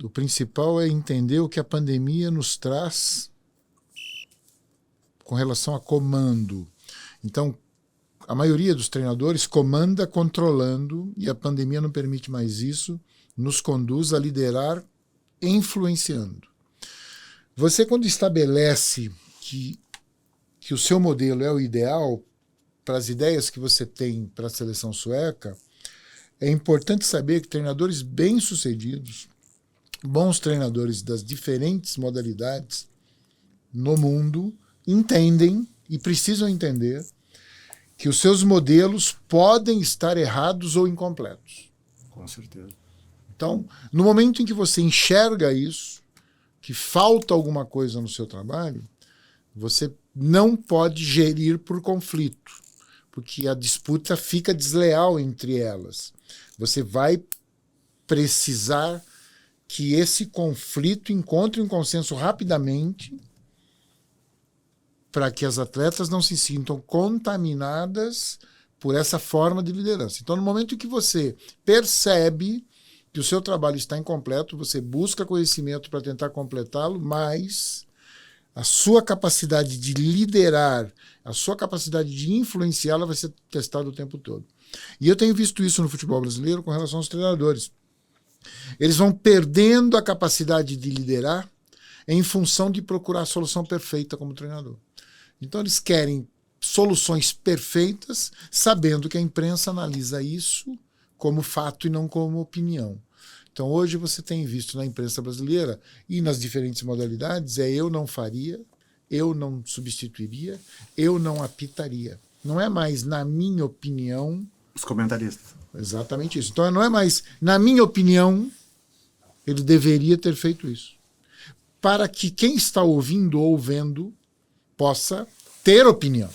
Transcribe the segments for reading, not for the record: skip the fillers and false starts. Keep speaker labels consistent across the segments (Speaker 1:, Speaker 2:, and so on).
Speaker 1: o principal é entender o que a pandemia nos traz com relação a comando. Então, a maioria dos treinadores comanda controlando, e a pandemia não permite mais isso, nos conduz a liderar influenciando. Você, quando estabelece que o seu modelo é o ideal para as ideias que você tem para a seleção sueca, é importante saber que treinadores bem-sucedidos, bons treinadores das diferentes modalidades no mundo, entendem e precisam entender que os seus modelos podem estar errados ou incompletos.
Speaker 2: Com certeza.
Speaker 1: Então, no momento em que você enxerga isso, que falta alguma coisa no seu trabalho, você não pode gerir por conflito, porque a disputa fica desleal entre elas. Você vai precisar que esse conflito encontre um consenso rapidamente para que as atletas não se sintam contaminadas por essa forma de liderança. Então, no momento em que você percebe que o seu trabalho está incompleto, você busca conhecimento para tentar completá-lo, mas a sua capacidade de liderar, a sua capacidade de influenciá-la vai ser testada o tempo todo. E eu tenho visto isso no futebol brasileiro com relação aos treinadores. Eles vão perdendo a capacidade de liderar em função de procurar a solução perfeita como treinador. Então eles querem soluções perfeitas, sabendo que a imprensa analisa isso como fato e não como opinião. Então hoje você tem visto na imprensa brasileira e nas diferentes modalidades eu não faria, eu não substituiria, eu não apitaria. Não é mais na minha opinião.
Speaker 2: Os comentaristas.
Speaker 1: Exatamente isso. Então não é mais na minha opinião, ele deveria ter feito isso. Para que quem está ouvindo ou vendo possa ter opinião.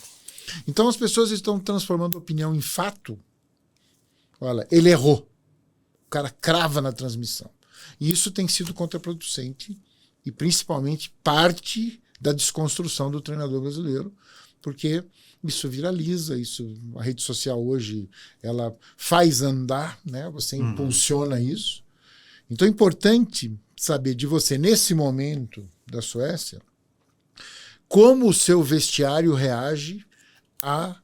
Speaker 1: Então as pessoas estão transformando opinião em fato. Olha, ele errou. O cara crava na transmissão. E isso tem sido contraproducente e principalmente parte da desconstrução do treinador brasileiro, porque isso viraliza, a rede social hoje ela faz andar, né? Você impulsiona isso. Então é importante saber de você, nesse momento da Suécia, como o seu vestiário reage à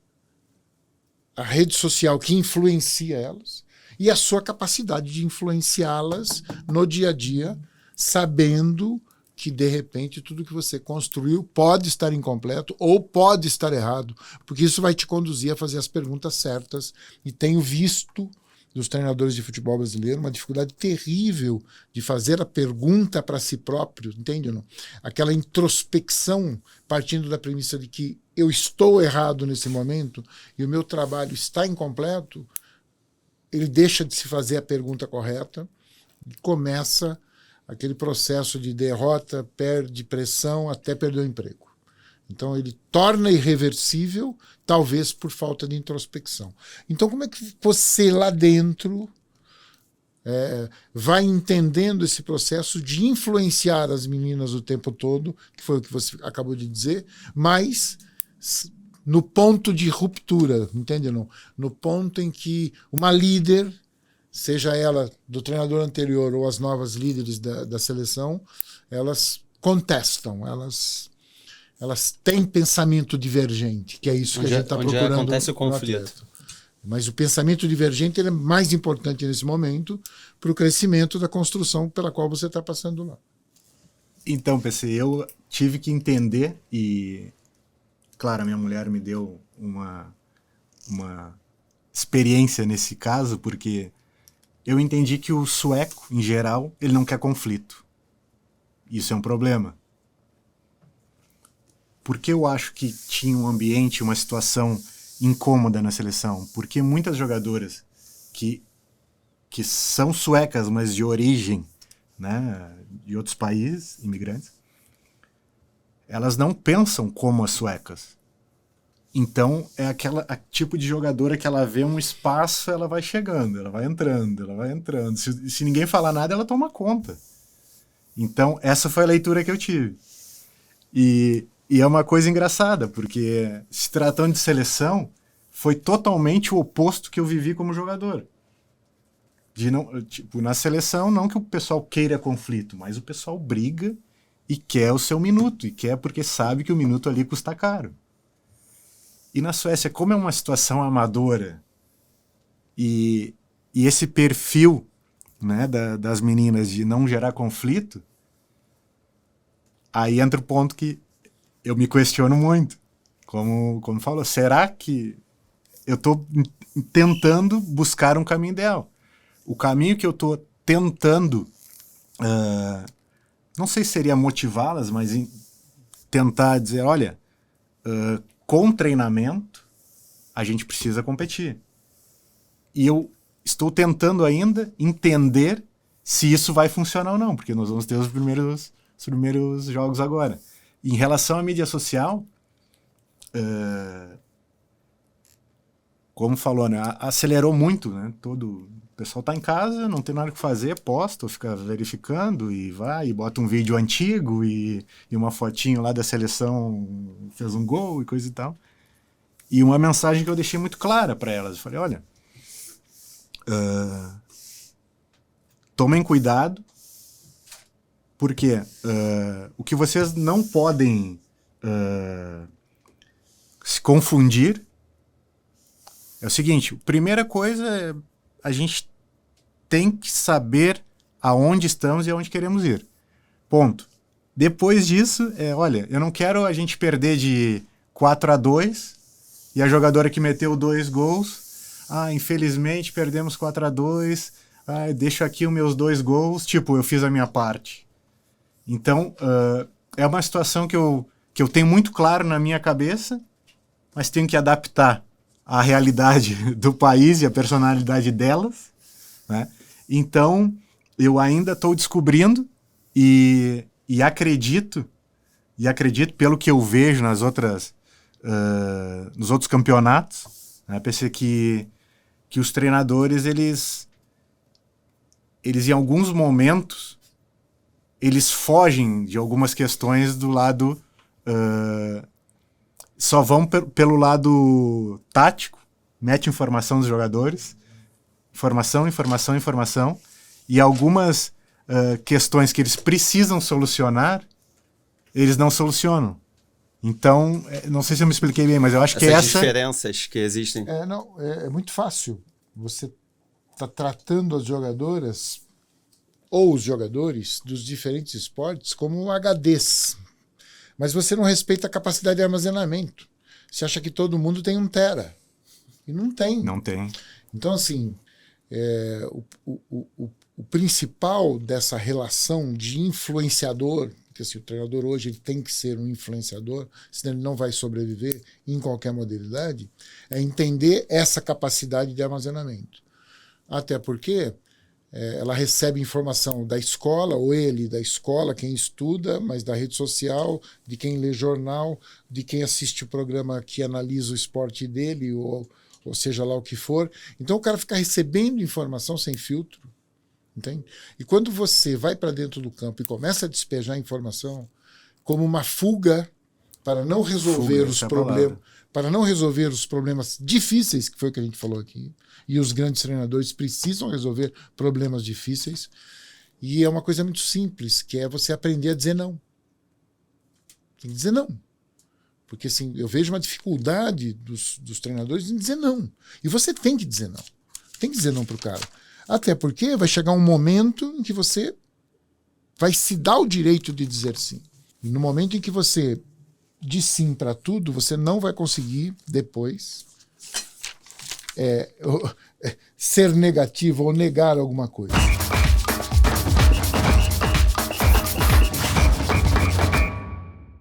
Speaker 1: rede social que influencia elas e a sua capacidade de influenciá-las no dia a dia, sabendo que, de repente, tudo que você construiu pode estar incompleto ou pode estar errado, porque isso vai te conduzir a fazer as perguntas certas. E tenho visto dos treinadores de futebol brasileiro uma dificuldade terrível de fazer a pergunta para si próprio, entende ou não? Aquela introspecção partindo da premissa de que eu estou errado nesse momento e o meu trabalho está incompleto, ele deixa de se fazer a pergunta correta e começa aquele processo de derrota, perde pressão até perder o emprego. Então ele torna irreversível, talvez por falta de introspecção. Então como é que você lá dentro vai entendendo esse processo de influenciar as meninas o tempo todo, que foi o que você acabou de dizer, mas no ponto de ruptura, entende não? No ponto em que uma líder, seja ela do treinador anterior ou as novas líderes da seleção, elas contestam, elas têm pensamento divergente, que é isso que a gente está procurando.
Speaker 3: Onde acontece o conflito.
Speaker 1: Mas o pensamento divergente ele é mais importante nesse momento para o crescimento da construção pela qual você está passando lá.
Speaker 2: Então, PC, eu tive que entender e, claro, a minha mulher me deu uma experiência nesse caso, porque eu entendi que o sueco, em geral, ele não quer conflito. Isso é um problema. Por que eu acho que tinha um ambiente, uma situação incômoda na seleção? Porque muitas jogadoras que são suecas, mas de origem, né, de outros países, imigrantes, elas não pensam como as suecas. Então é tipo de jogadora que ela vê um espaço, ela vai chegando, ela vai entrando. Se ninguém falar nada, ela toma conta. Então essa foi a leitura que eu tive. E é uma coisa engraçada, porque se tratando de seleção, foi totalmente o oposto que eu vivi como jogador. De não, tipo, na seleção, não que o pessoal queira conflito, mas o pessoal briga e quer o seu minuto, e quer porque sabe que o minuto ali custa caro. E na Suécia, como é uma situação amadora, e esse perfil, né, das meninas de não gerar conflito, aí entra o ponto que eu me questiono muito. Como falou, será que eu estou tentando buscar um caminho ideal? O caminho que eu estou tentando, não sei se seria motivá-las, mas tentar dizer, olha, com treinamento, a gente precisa competir. E eu estou tentando ainda entender se isso vai funcionar ou não, porque nós vamos ter os primeiros jogos agora. Em relação à mídia social, como falou, né, acelerou muito, né? O pessoal tá em casa, não tem nada que fazer, posta, fica verificando e vai, e bota um vídeo antigo e uma fotinho lá da seleção, fez um gol e coisa e tal. E uma mensagem que eu deixei muito clara para elas. Eu falei, olha, tomem cuidado, porque o que vocês não podem se confundir é o seguinte, a primeira coisa é a gente tem que saber aonde estamos e aonde queremos ir. Ponto. Depois disso, olha, eu não quero a gente perder de 4-2 e a jogadora que meteu 2 gols, infelizmente perdemos 4-2, deixo aqui os meus 2 gols, tipo, eu fiz a minha parte. Então, é uma situação que eu tenho muito claro na minha cabeça, mas tenho que adaptar a realidade do país e a personalidade delas, né? Então, eu ainda estou descobrindo e acredito pelo que eu vejo nos outros campeonatos, né? Pensei que os treinadores, eles em alguns momentos, eles fogem de algumas questões do lado... só vão pelo lado tático, mete informação dos jogadores, informação, e algumas questões que eles precisam solucionar, eles não solucionam. Então, não sei se eu me expliquei bem, mas eu acho que
Speaker 3: essas diferenças que existem.
Speaker 1: É muito fácil. Você está tratando as jogadoras ou os jogadores dos diferentes esportes como HDs. Mas você não respeita a capacidade de armazenamento. Você acha que todo mundo tem 1 tera. E não tem.
Speaker 2: Não tem.
Speaker 1: Então, assim, o principal dessa relação de influenciador, porque assim, o treinador hoje ele tem que ser um influenciador, senão ele não vai sobreviver em qualquer modalidade, é entender essa capacidade de armazenamento. Até porque ela recebe informação da escola, ou ele da escola, quem estuda, mas da rede social, de quem lê jornal, de quem assiste o programa que analisa o esporte dele, ou seja lá o que for. Então o cara fica recebendo informação sem filtro, entende? E quando você vai para dentro do campo e começa a despejar informação como uma fuga para não resolver os problemas, para não resolver os problemas difíceis, que foi o que a gente falou aqui, e os grandes treinadores precisam resolver problemas difíceis, e é uma coisa muito simples, que é você aprender a dizer não. Tem que dizer não. Porque assim, eu vejo uma dificuldade dos treinadores em dizer não. E você tem que dizer não. Tem que dizer não para o cara. Até porque vai chegar um momento em que você vai se dar o direito de dizer sim. E no momento em que você diz sim para tudo, você não vai conseguir depois ser negativo ou negar alguma coisa.